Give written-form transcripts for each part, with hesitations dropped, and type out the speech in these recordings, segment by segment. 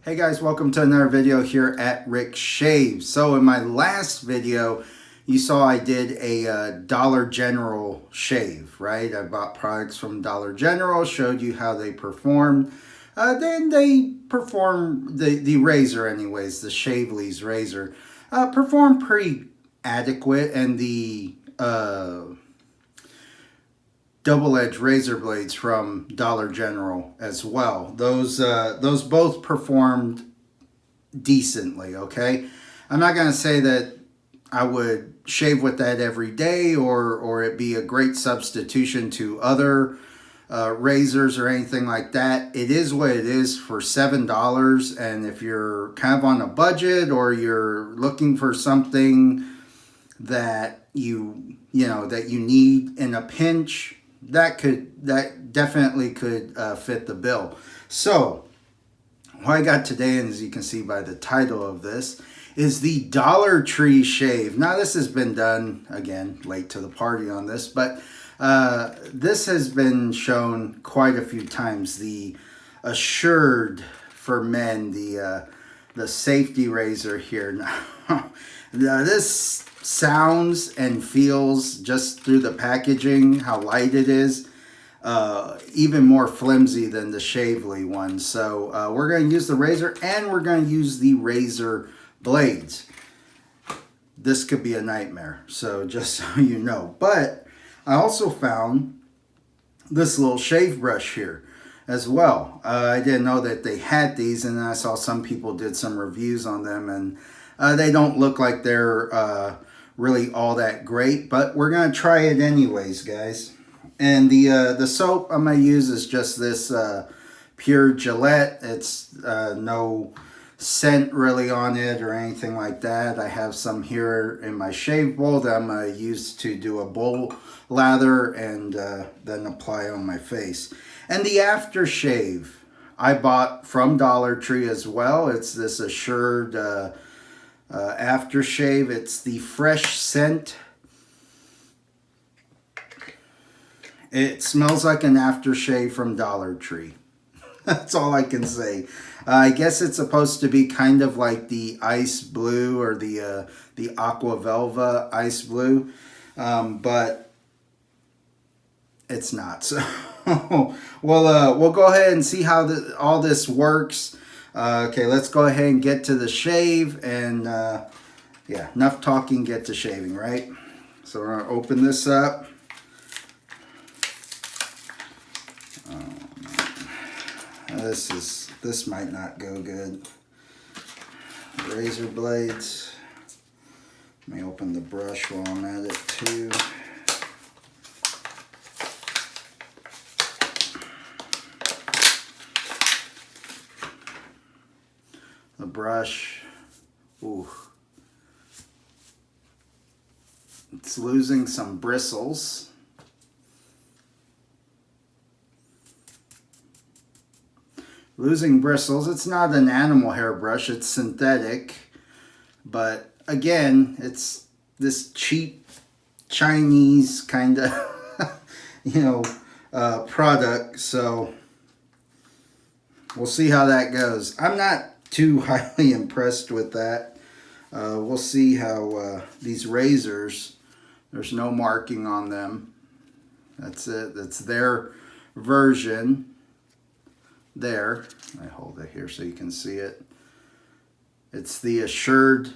Hey guys, welcome to another video here at Rick Shaves. So in my last video, you saw I did a Dollar General shave, right? I bought products from Dollar General, showed you how they performed. Then they perform, the razor anyways, the Shavely's razor, performed pretty adequate, and the double-edged razor blades from Dollar General as well. Those both performed decently, okay? I'm not going to say that I would shave with that every day or it be a great substitution to other razors or anything like that. It is what it is for $7, and if you're kind of on a budget or you're looking for something that you need in a pinch, that definitely could fit the bill. So what I got today, and as you can see by the title of this, is the Dollar Tree shave. Now this has been done, again, late to the party on this, but this has been shown quite a few times. The Assured for men, the safety razor here. Now this sounds and feels, just through the packaging, how light it is, even more flimsy than the Shavely one. So we're going to use the razor, and we're going to use the razor blades. This could be a nightmare, so just so you know. But I also found this little shave brush here as well. I didn't know that they had these, and I saw some people did some reviews on them, and they don't look like they're really all that great, but we're gonna try it anyways, guys. And the soap I'm gonna use is just this pure Gillette. It's no scent really on it or anything like that. I have some here in my shave bowl that I'm gonna use to do a bowl lather and then apply on my face. And the aftershave I bought from Dollar Tree as well. It's this Assured aftershave. It's the fresh scent. It smells like an aftershave from Dollar Tree. That's all I can say. I guess it's supposed to be kind of like the ice blue or the aqua velva ice blue, but it's not. So we'll go ahead and see how all this works. Okay, let's go ahead and get to the shave, and yeah, enough talking, get to shaving, right? So we're gonna open this up. This might not go good. Razor blades. Let me open the brush while I'm at it too. The brush, ooh, it's losing some bristles. Losing bristles. It's not an animal hair brush, it's synthetic, but again, it's this cheap Chinese kind of product, so we'll see how that goes. I'm not too highly impressed with that. We'll see how these razors, there's no marking on them. That's it. That's their version. There, I hold it here so you can see it. It's the Assured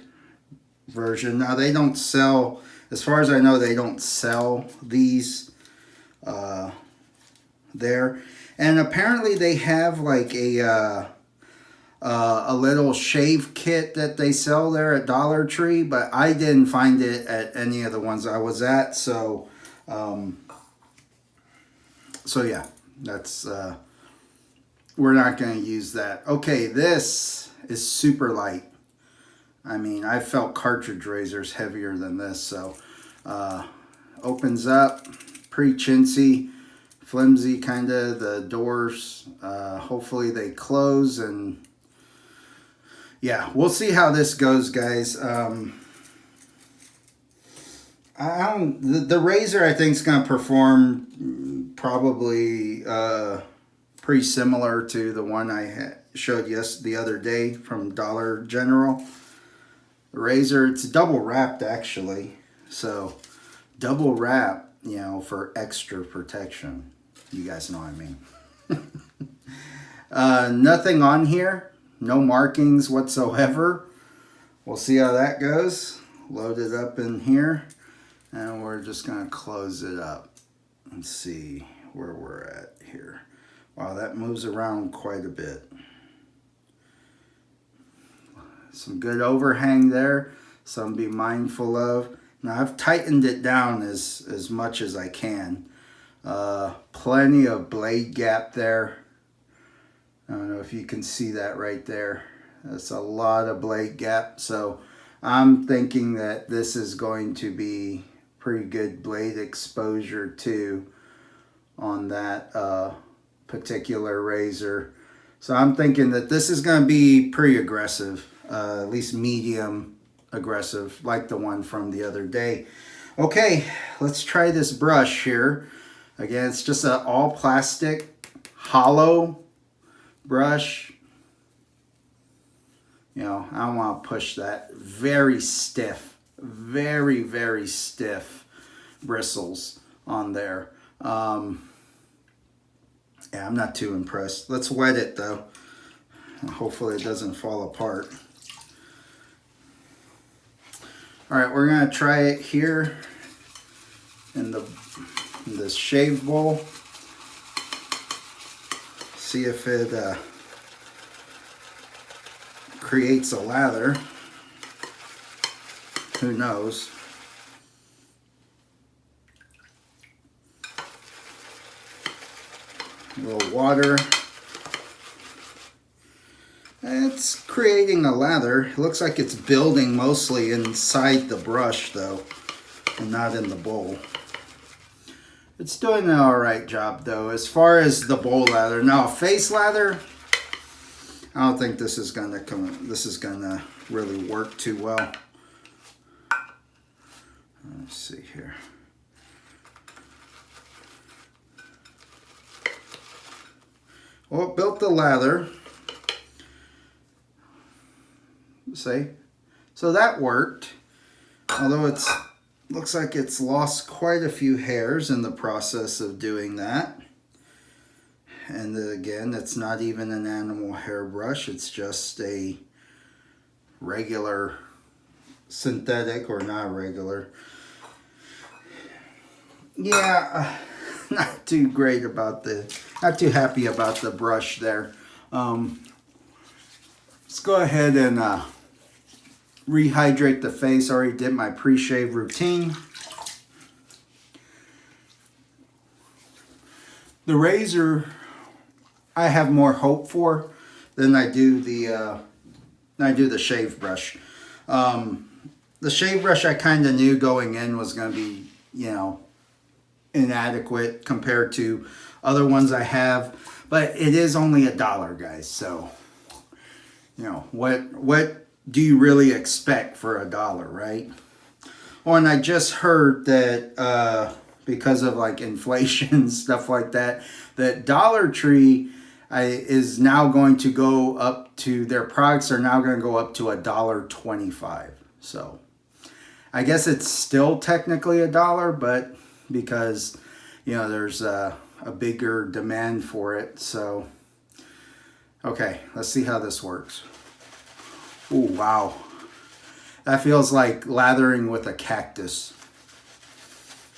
version. Now they don't sell, as far as I know, they don't sell these there. And apparently they have like a little shave kit that they sell there at Dollar Tree, but I didn't find it at any of the ones I was at. So yeah, that's we're not going to use that. Okay, this is super light. I mean, I felt cartridge razors heavier than this. So opens up, pretty chintzy, flimsy kind of. The doors, hopefully they close, and yeah, we'll see how this goes, guys. The razor, I think, is going to perform probably pretty similar to the one I showed yes the other day from Dollar General. The razor, it's double wrapped actually. So double wrap, you know, for extra protection. You guys know what I mean. Nothing on here. No markings whatsoever. We'll see how that goes. Load it up in here. And we're just going to close it up and see where we're at here. Wow, that moves around quite a bit. Some good overhang there. Something to be mindful of. Now I've tightened it down as much as I can. Plenty of blade gap there. I don't know if you can see that right there. That's a lot of blade gap. So I'm thinking that this is going to be pretty good blade exposure too on that particular razor. So I'm thinking that this is going to be pretty aggressive, at least medium aggressive, like the one from the other day. Okay, let's try this brush here. Again, it's just an all plastic hollow brush. You know, I don't want to push that. Very stiff, very stiff bristles on there. Yeah, I'm not too impressed. Let's wet it though. Hopefully it doesn't fall apart. All right, we're gonna try it here in this shave bowl. See if it creates a lather. Who knows? A little water. It's creating a lather. It looks like it's building mostly inside the brush though, and not in the bowl. It's doing an alright job though. As far as the bowl lather. Now face lather, I don't think this is gonna really work too well. Let's see here. Well, it built the lather. See? So that worked. Although it looks like it's lost quite a few hairs in the process of doing that. And again, it's not even an animal hairbrush. It's just a regular synthetic, or not regular. Yeah, not too great about not too happy about the brush there. Let's go ahead and rehydrate the face. I already did my pre-shave routine. The razor I have more hope for than I do the shave brush. The shave brush I kind of knew going in was going to be, you know, inadequate compared to other ones I have, but it is only $1, guys. So, you know, what do you really expect for $1, right? Oh, and I just heard that because of like inflation stuff like that, that Dollar Tree is now going to go up to, their products are now going to go up to $1.25. So I guess it's still technically $1, but because, you know, there's a bigger demand for it. So okay, let's see how this works. Oh wow, that feels like lathering with a cactus.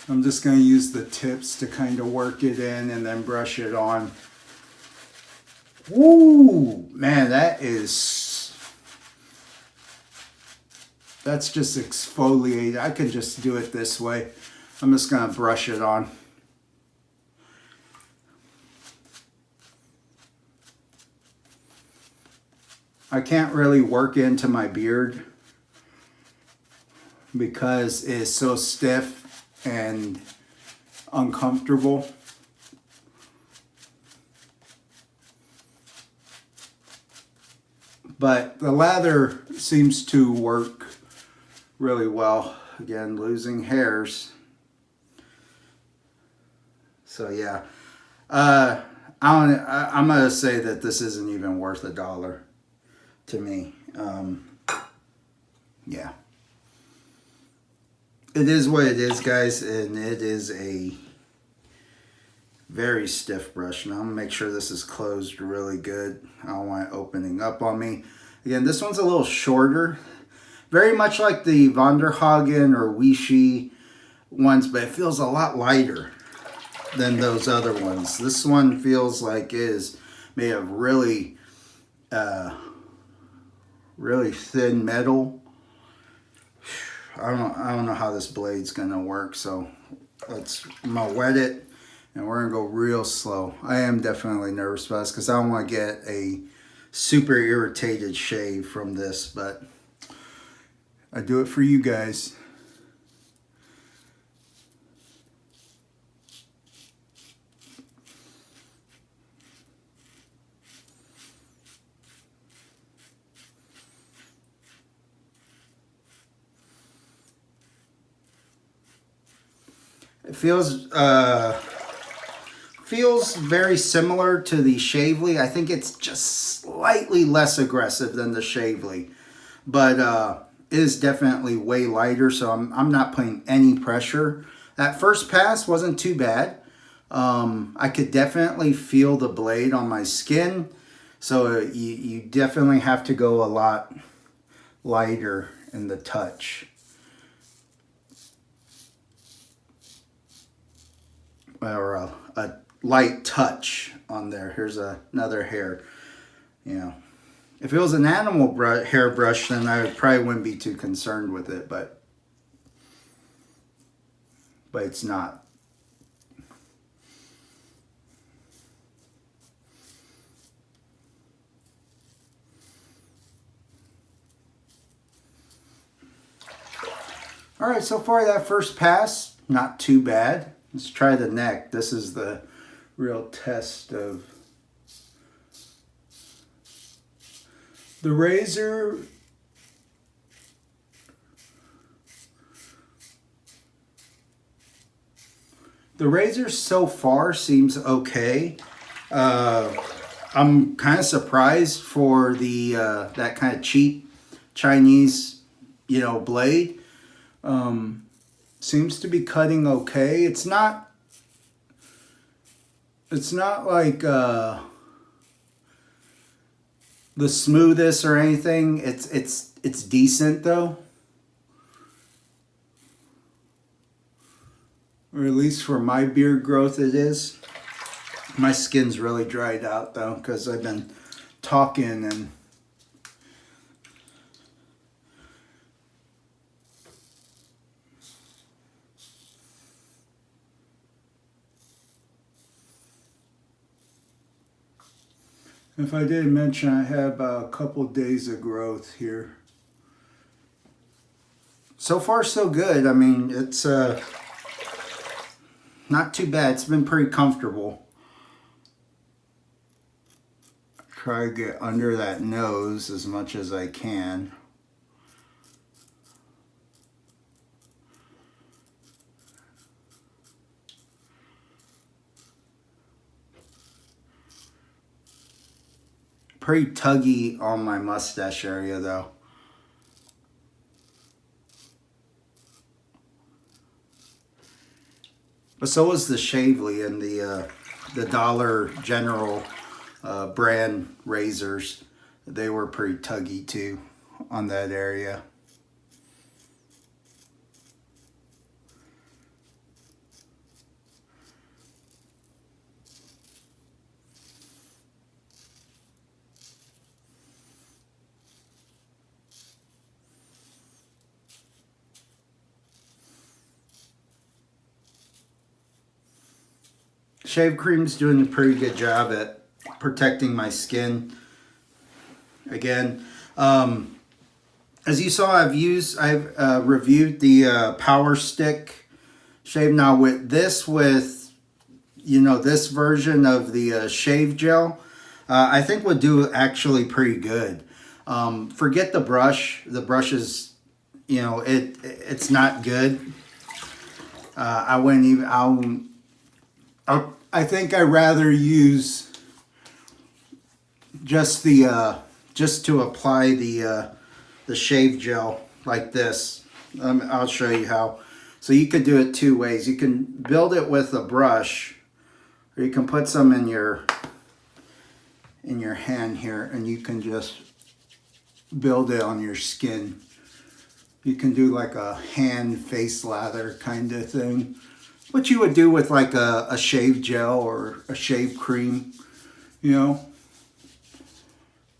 I'm just going to use the tips to kind of work it in and then brush it on. Woo, man, that's just exfoliate. I can just do it this way. I'm just going to brush it on. I can't really work into my beard because it's so stiff and uncomfortable. But the lather seems to work really well. Again, losing hairs. So yeah, I'm gonna say that this isn't even worth $1 to me. Yeah, it is what it is, guys, and it is a very stiff brush. Now I'm gonna make sure this is closed really good. I don't want it opening up on me. Again, this one's a little shorter, very much like the Vanderhagen or Vichy ones, but it feels a lot lighter than those other ones. This one feels like it is made of really, really thin metal. I don't know how this blade's gonna work, so I'm gonna wet it and we're gonna go real slow. I am definitely nervous about this because I don't want to get a super irritated shave from this, but I do it for you guys. It feels very similar to the Shavely. I think it's just slightly less aggressive than the Shavely, but it is definitely way lighter, so I'm not putting any pressure. That first pass wasn't too bad. I could definitely feel the blade on my skin, so you definitely have to go a lot lighter in the touch. Or a light touch on there. Here's another hair. You know, if it was an animal hair brush, then I probably wouldn't be too concerned with it, but it's not. All right, so far that first pass, not too bad. Let's try the neck. This is the real test of the razor. The razor so far seems okay. I'm kind of surprised for the that kind of cheap Chinese, blade. Seems to be cutting okay. It's not like the smoothest or anything. It's decent though. Or at least for my beard growth it is. My skin's really dried out though because I've been talking and if I didn't mention, I have a couple days of growth here. So far, so good. I mean, it's not too bad. It's been pretty comfortable. Try to get under that nose as much as I can. Pretty tuggy on my mustache area though. But so was the Shavely and the Dollar General brand razors. They were pretty tuggy too on that area. Shave Cream's doing a pretty good job at protecting my skin. Again, as you saw, I've reviewed the Power Stick shave. Now with this version of the shave gel, I think would do actually pretty good. Forget the brush. The brush is, it's not good. I wouldn't even. I think I'd rather use just the just to apply the shave gel like this. I'll show you how. So you could do it two ways. You can build it with a brush, or you can put some in your hand here, and you can just build it on your skin. You can do like a hand face lather kind of thing. What you would do with like a shave gel or a shave cream, you know.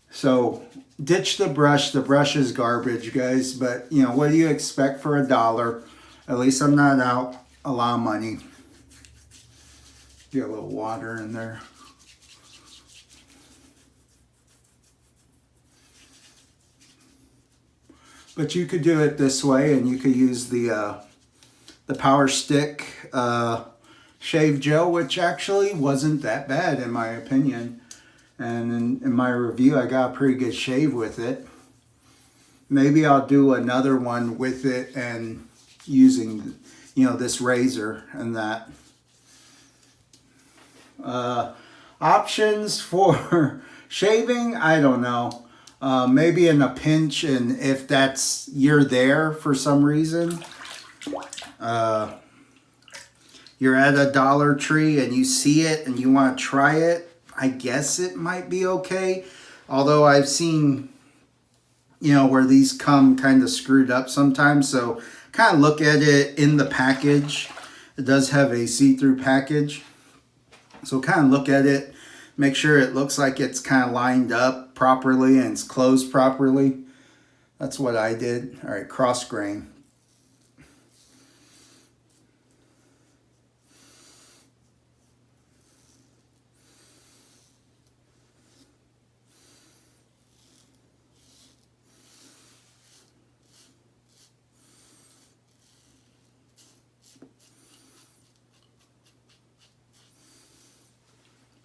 So ditch the brush. The brush is garbage, guys. But, you know, what do you expect for $1? At least I'm not out a lot of money. Get a little water in there. But you could do it this way, and you could use the Power Stick shave gel, which actually wasn't that bad in my opinion. And in my review, I got a pretty good shave with it. Maybe I'll do another one with it and using, you know, this razor and that. Options for shaving, I don't know. Maybe in a pinch, and if that's you're there for some reason, you're at a Dollar Tree and you see it and you want to try it, I guess it might be okay. Although I've seen, you know, where these come kind of screwed up sometimes. So kind of look at it in the package. It does have a see-through package. So kind of look at it. Make sure it looks like it's kind of lined up properly and it's closed properly. That's what I did. All right, cross grain.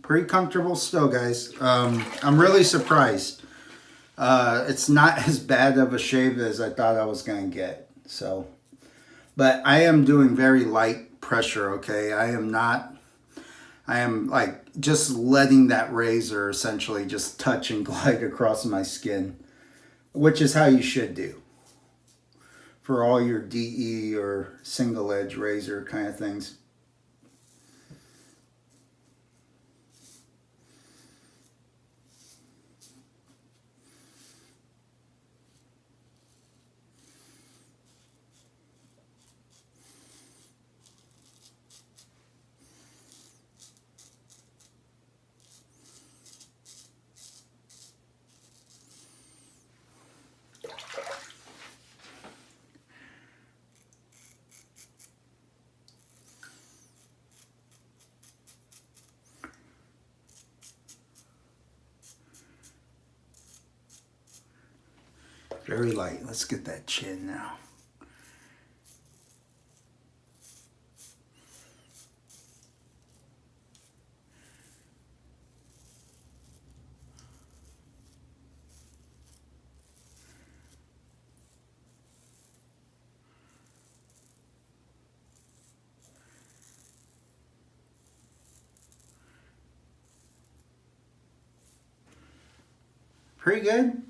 Pretty comfortable still, guys. I'm really surprised. It's not as bad of a shave as I thought I was going to get. So, but I am doing very light pressure, okay? I am like just letting that razor essentially just touch and glide across my skin, which is how you should do for all your DE or single edge razor kind of things. Very light. Let's get that chin now. Pretty good.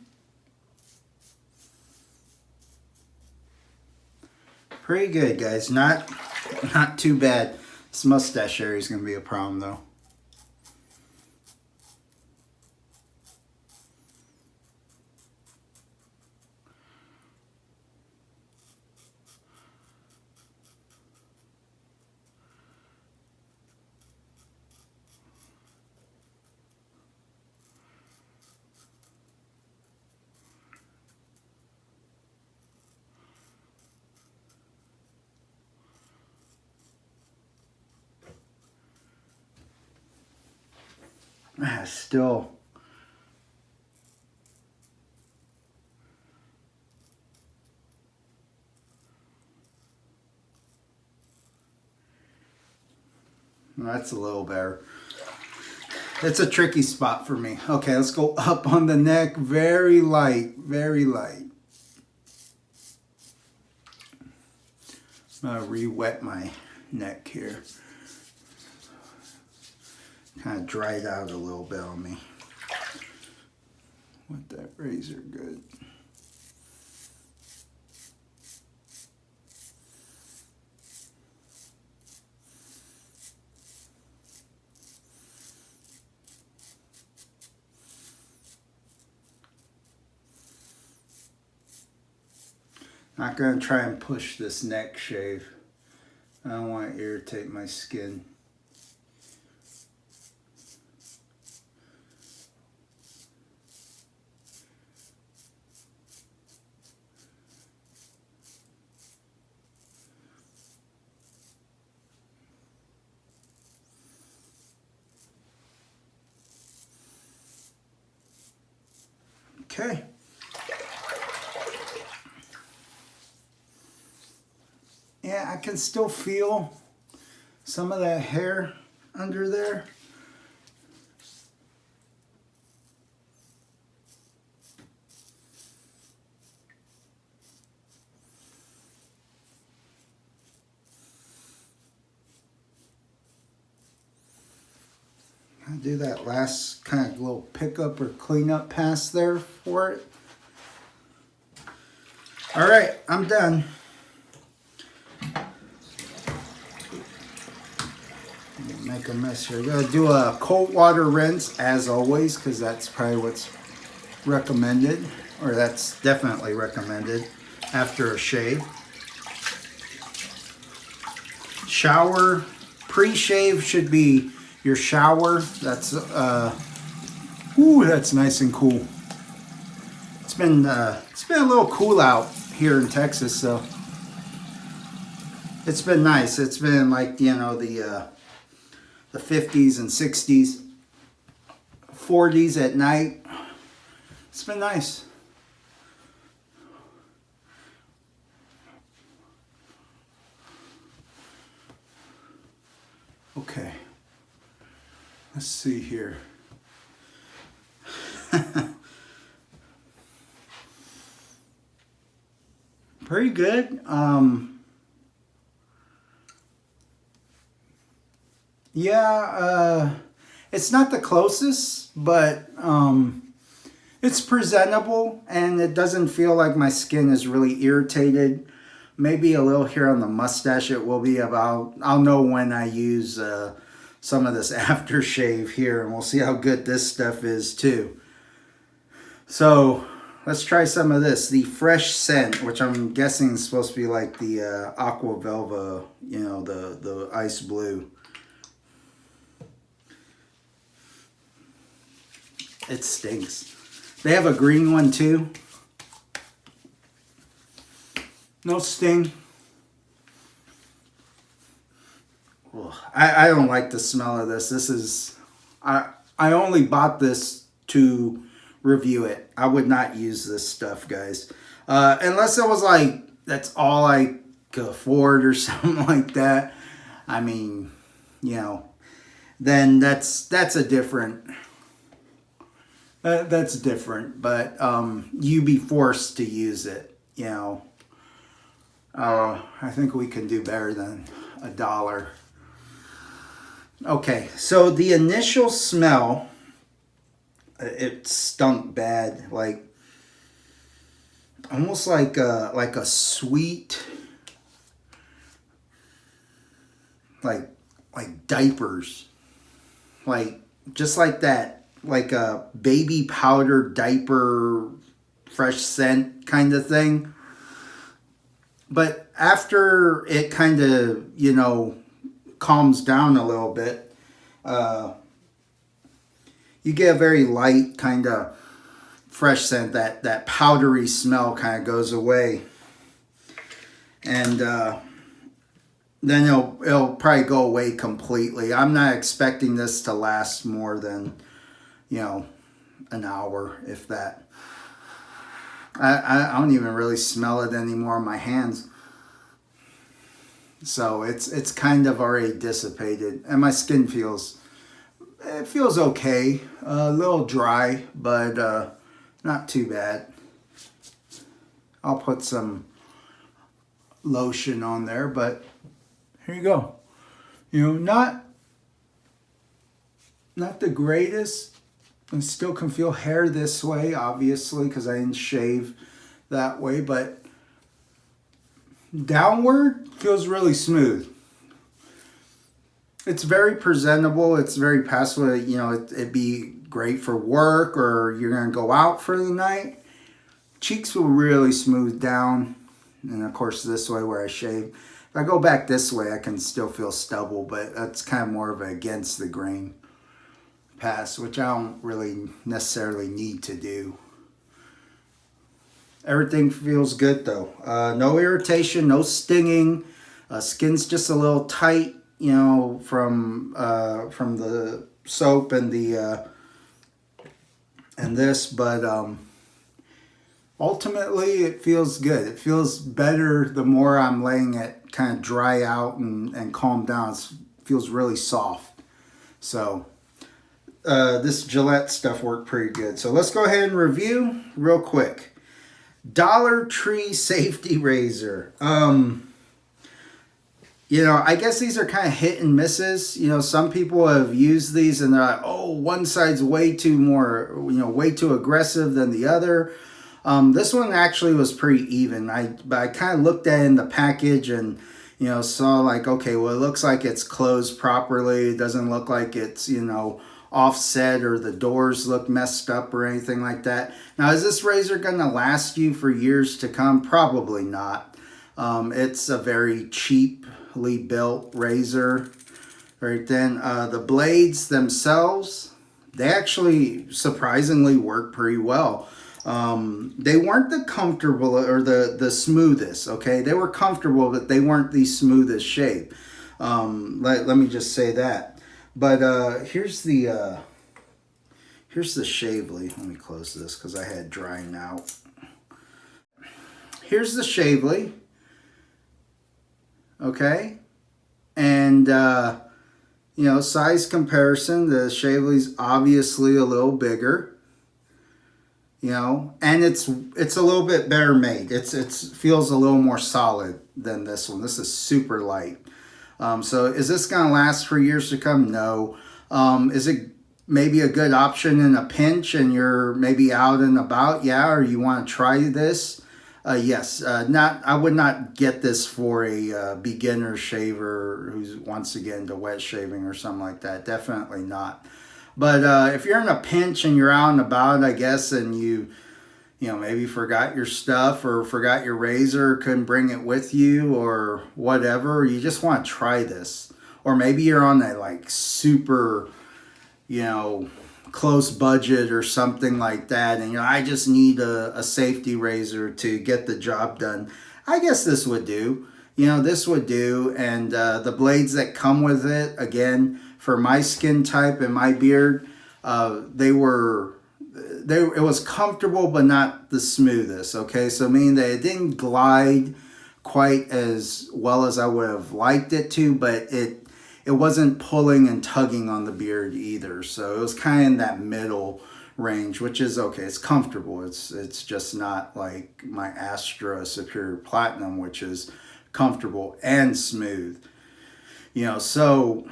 Pretty good, guys. Not too bad. This mustache area is going to be a problem, though. Still. That's a little better. It's a tricky spot for me. Okay, let's go up on the neck. Very light, very light. I'm going to re-wet my neck here. Kind of dried out a little bit on me. with that razor good. Not going to try and push this neck shave. I don't want to irritate my skin. Okay. Yeah, I can still feel some of that hair under there. I'll do that last kind of little pickup or cleanup pass there for it. All right, I'm done. Make a mess here. We're gonna do a cold water rinse as always, because that's probably what's recommended, or that's definitely recommended after a shave. Shower, pre-shave should be your shower. That's that's nice and cool. It's been a little cool out here in Texas, so it's been nice. It's been like, you know, the 50s and 60s, 40s at night. It's been nice. Okay, let's see here. Pretty good. Yeah, it's not the closest, but it's presentable, and it doesn't feel like my skin is really irritated. Maybe a little here on the mustache. It will be about, I'll know when I use some of this aftershave here, and we'll see how good this stuff is too. So let's try some of this. The fresh scent, which I'm guessing is supposed to be like the Aqua Velva, you know, the ice blue. It stinks. They have a green one too. No sting. Ugh, I don't like the smell of this. This is, I only bought this to review it. I would not use this stuff, guys. Unless it was like, that's all I could afford or something like that. I mean, you know, then that's a different... that's different, but you be forced to use it, you know. I think we can do better than $1. Okay, so the initial smell, it stunk bad, like almost like a sweet, like diapers, like just like that. Like a baby powder diaper, fresh scent kind of thing. But after it kind of, you know, calms down a little bit, you get a very light kind of fresh scent. That powdery smell kind of goes away. And then it'll probably go away completely. I'm not expecting this to last more than, you know, an hour, if that. I don't even really smell it anymore on my hands. So it's kind of already dissipated, and my skin feels okay. A little dry, but not too bad. I'll put some lotion on there, but here you go. You know, not the greatest I still can feel hair this way, obviously, because I didn't shave that way, but downward feels really smooth. It's very presentable. It's very passable. You know, it'd be great for work or you're going to go out for the night. Cheeks will really smooth down. And of course, this way where I shave. If I go back this way, I can still feel stubble, but that's kind of more of an against the grain pass, which I don't really necessarily need to do. Everything feels good though. No irritation, no stinging. Skin's just a little tight, you know, from the soap and the and this, but ultimately it feels good. It feels better the more I'm letting it kind of dry out and calm down. It feels really soft. So this Gillette stuff worked pretty good. So let's go ahead and review real quick. Dollar Tree safety razor. You know, I guess these are kind of hit and misses. You know, some people have used these and they're like, oh, one side's way too way too aggressive than the other. This one actually was pretty even. But I kind of looked at it in the package and, you know, saw like, okay, well, it looks like it's closed properly. It doesn't look like it's, you know, offset or the doors look messed up or anything like that. Now, is this razor going to last you for years to come? Probably not. It's a very cheaply built razor. Right then, the blades themselves, they actually surprisingly work pretty well. They weren't the comfortable or the smoothest, okay? They were comfortable, but they weren't the smoothest shape. Let me just say that. But here's the Shavely. Let me close this because I had drying out. Here's the Shavely. Okay. And, you know, size comparison, the Shavely's obviously a little bigger. You know, and it's a little bit better made. It feels a little more solid than this one. This is super light. So is this going to last for years to come? No. Is it maybe a good option in a pinch and you're maybe out and about? Yeah, or you want to try this? Yes. I would not get this for a beginner shaver who wants to get into wet shaving or something like that. Definitely not. But if you're in a pinch and you're out and about, I guess, and you know, maybe forgot your stuff or forgot your razor, couldn't bring it with you or whatever, you just want to try this. Or maybe you're on that like super, you know, close budget or something like that. And, you know, I just need a safety razor to get the job done. I guess this would do. You know, this would do. And the blades that come with it, again, for my skin type and my beard, it was comfortable, but not the smoothest, okay? So meaning that it didn't glide quite as well as I would have liked it to, but it wasn't pulling and tugging on the beard either. So it was kind of in that middle range, which is okay. It's comfortable. It's just not like my Astra Superior Platinum, which is comfortable and smooth. You know, so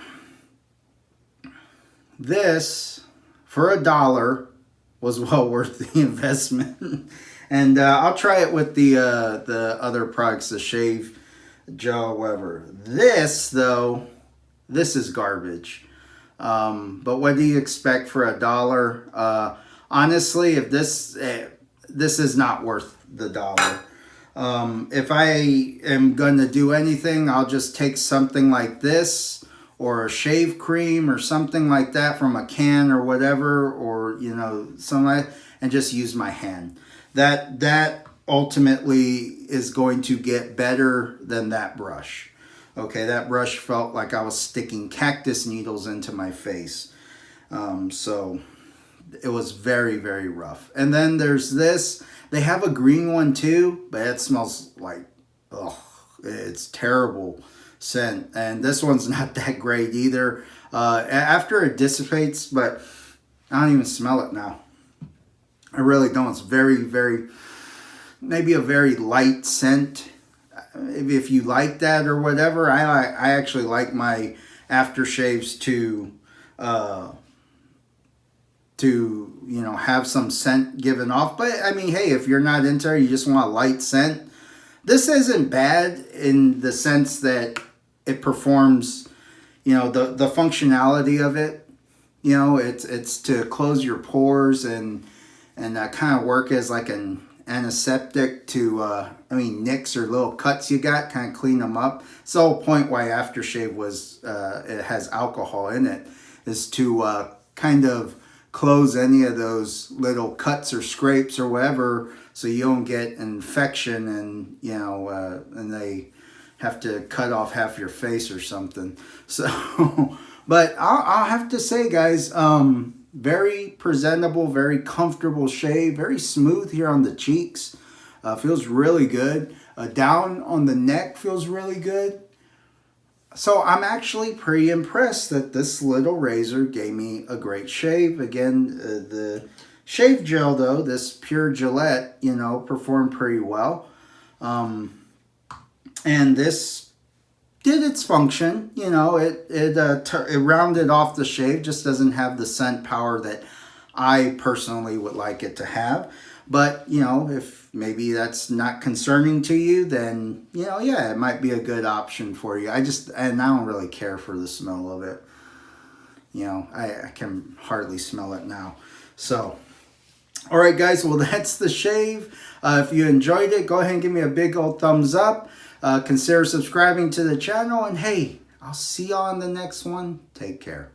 this, for $1, was well worth the investment. And I'll try it with the other products, the shave gel, whatever. This, though, this is garbage. But what do you expect for $1? Honestly, if this is not worth the $1. If I am going to do anything, I'll just take something like this, or a shave cream or something like that from a can or whatever, or, you know, something like that, and just use my hand. That ultimately is going to get better than that brush. Okay, that brush felt like I was sticking cactus needles into my face. So it was very, very rough. And then there's this. They have a green one too, but it smells like, ugh, it's terrible scent. And this one's not that great either. After it dissipates, but I don't even smell it now. I really don't. It's very, very, maybe a very light scent. If you like that or whatever, I actually like my aftershaves to to, you know, have some scent given off. But I mean, hey, if you're not into it, you just want a light scent, this isn't bad in the sense that it performs, you know, the functionality of it. You know, it's to close your pores and kind of work as like an antiseptic to, I mean, nicks or little cuts you got, kind of clean them up. It's the whole point why aftershave was, it has alcohol in it, is to kind of close any of those little cuts or scrapes or whatever, so you don't get infection and, you know, and they have to cut off half your face or something. So, but I'll have to say, guys, very presentable, very comfortable shave, very smooth here on the cheeks. Feels really good. Down on the neck feels really good. So I'm actually pretty impressed that this little razor gave me a great shave. Again, the shave gel, though, this pure Gillette, you know, performed pretty well. And this did its function. You know, it rounded off the shave. Just doesn't have the scent power that I personally would like it to have. But, you know, if maybe that's not concerning to you, then, you know, yeah, it might be a good option for you. And I don't really care for the smell of it. You know, I can hardly smell it now. So, all right, guys, well, that's the shave. If you enjoyed it, go ahead and give me a big old thumbs up. Consider subscribing to the channel. And, hey, I'll see you on the next one. Take care.